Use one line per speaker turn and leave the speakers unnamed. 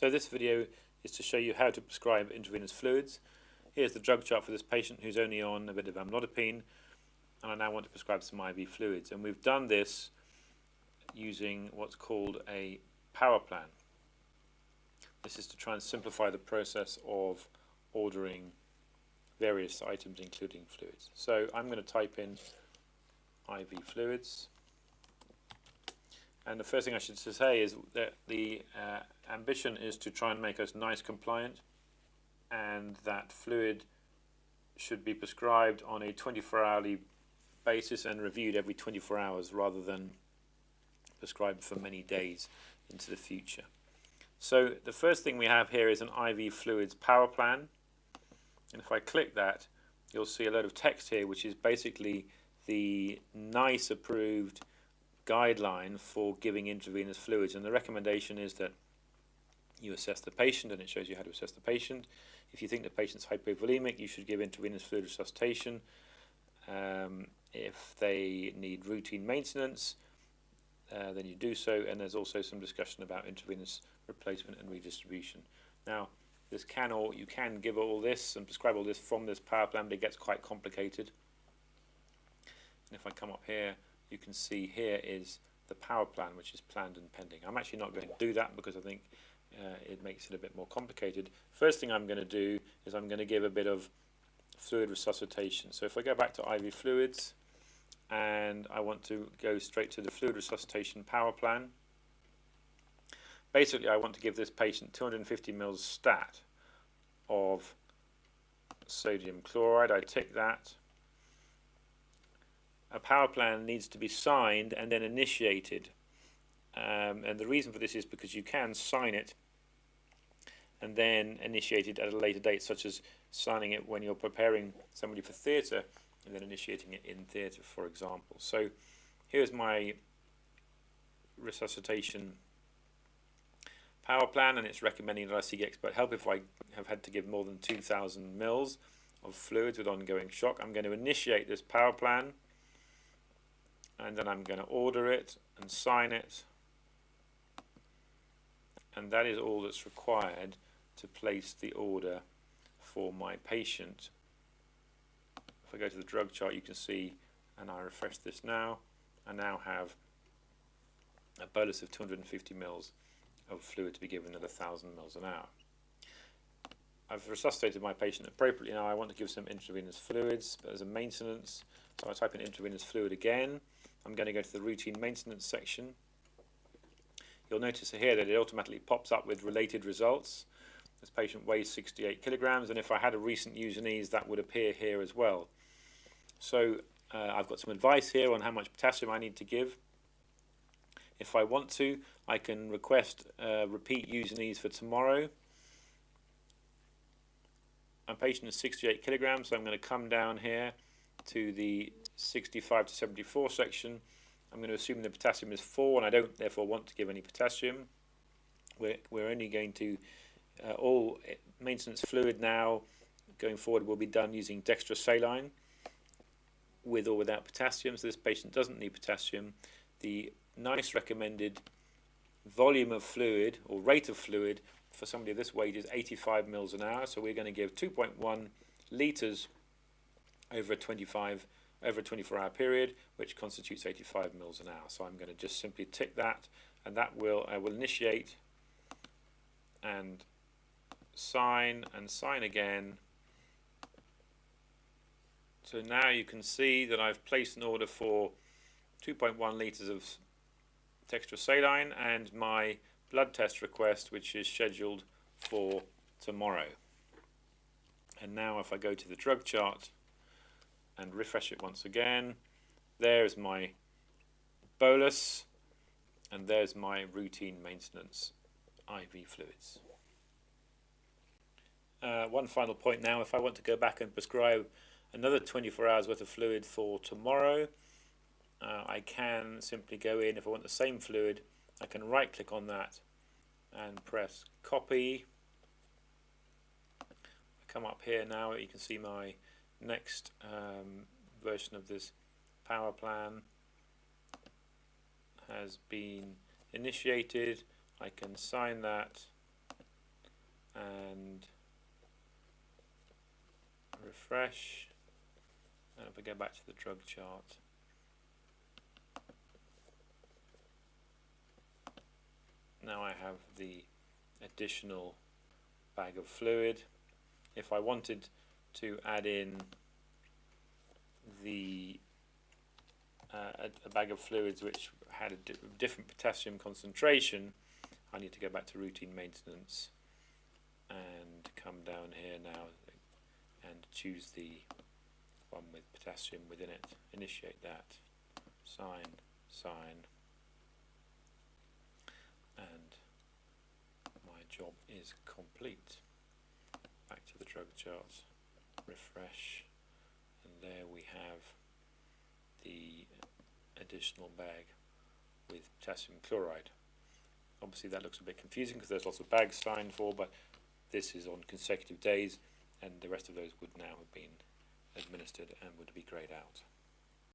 So this video is to show you how to prescribe intravenous fluids. Here's the drug chart for this patient who's only on a bit of amlodipine, and I now want to prescribe some IV fluids. And we've done this using what's called a power plan. This is to try and simplify the process of ordering various items including fluids. So I'm going to type in IV fluids. And the first thing I should say is that the ambition is to try and make us NICE compliant, and that fluid should be prescribed on a 24-hourly basis and reviewed every 24 hours rather than prescribed for many days into the future. So the first thing we have here is an IV fluids power plan, and if I click that, you'll see a load of text here which is basically the NICE approved guideline for giving intravenous fluids, and the recommendation is that you assess the patient, and it shows you how to assess the patient. If you think the patient's hypovolemic, you should give intravenous fluid resuscitation. If they need routine maintenance, then you do so, and there's also some discussion about intravenous replacement and redistribution. Now, you can give all this and prescribe all this from this power plan, but it gets quite complicated. And if I come up here, you can see here is the power plan, which is planned and pending. I'm actually not going to do that because I think it makes it a bit more complicated. First thing I'm going to do is I'm going to give a bit of fluid resuscitation. So if I go back to IV fluids and I want to go straight to the fluid resuscitation power plan, basically I want to give this patient 250 ml stat of sodium chloride. I tick that. A power plan needs to be signed and then initiated, and the reason for this is because you can sign it and then initiate it at a later date, such as signing it when you're preparing somebody for theatre and then initiating it in theatre, for example. So here's my resuscitation power plan, and it's recommending that I seek expert help if I have had to give more than 2,000 mils of fluids with ongoing shock. I'm going to initiate this power plan, and then I'm going to order it and sign it, and that is all that's required to place the order for my patient. If I go to the drug chart, you can see, and I refresh this now, I now have a bolus of 250 mils of fluid to be given at 1,000 mils an hour. I've resuscitated my patient appropriately. Now I want to give some intravenous fluids as a maintenance, so I type in intravenous fluid again. I'm going to go to the routine maintenance section. You'll notice here that it automatically pops up with related results. This patient weighs 68 kilograms, and if I had a recent use and ease, that would appear here as well. So I've got some advice here on how much potassium I need to give. If I want to, I can request repeat use and ease for tomorrow. My patient is 68 kilograms, so I'm going to come down here to the 65 to 74 section. I'm going to assume the potassium is 4, and I don't therefore want to give any potassium. We're only going to all maintenance fluid now going forward will be done using dextrosaline with or without potassium, so this patient doesn't need potassium. The NICE recommended volume of fluid or rate of fluid for somebody of this weight is 85 mils an hour, so we're going to give 2.1 litres over a 24-hour period, which constitutes 85 mils an hour. So I'm going to just simply tick that, and that I will initiate and sign again. So now you can see that I've placed an order for 2.1 litres of dextrosaline and my blood test request, which is scheduled for tomorrow. And now if I go to the drug chart and refresh it once again, there's my bolus and there's my routine maintenance IV fluids. One final point now, if I want to go back and prescribe another 24 hours worth of fluid for tomorrow, I can simply go in. If I want the same fluid, I can right click on that and press copy. I come up here now, you can see my next version of this power plan has been initiated. I can sign that and refresh, and if I go back to the drug chart, now I have the additional bag of fluid. If I wanted to add in the a bag of fluids which had a different potassium concentration, I need to go back to routine maintenance and come down here now and choose the one with potassium within it. Initiate that, sign, and my job is complete. Back to the drug chart, refresh, and there we have the additional bag with potassium chloride. Obviously that looks a bit confusing because there's lots of bags signed for, but this is on consecutive days, and the rest of those would now have been administered and would be grayed out.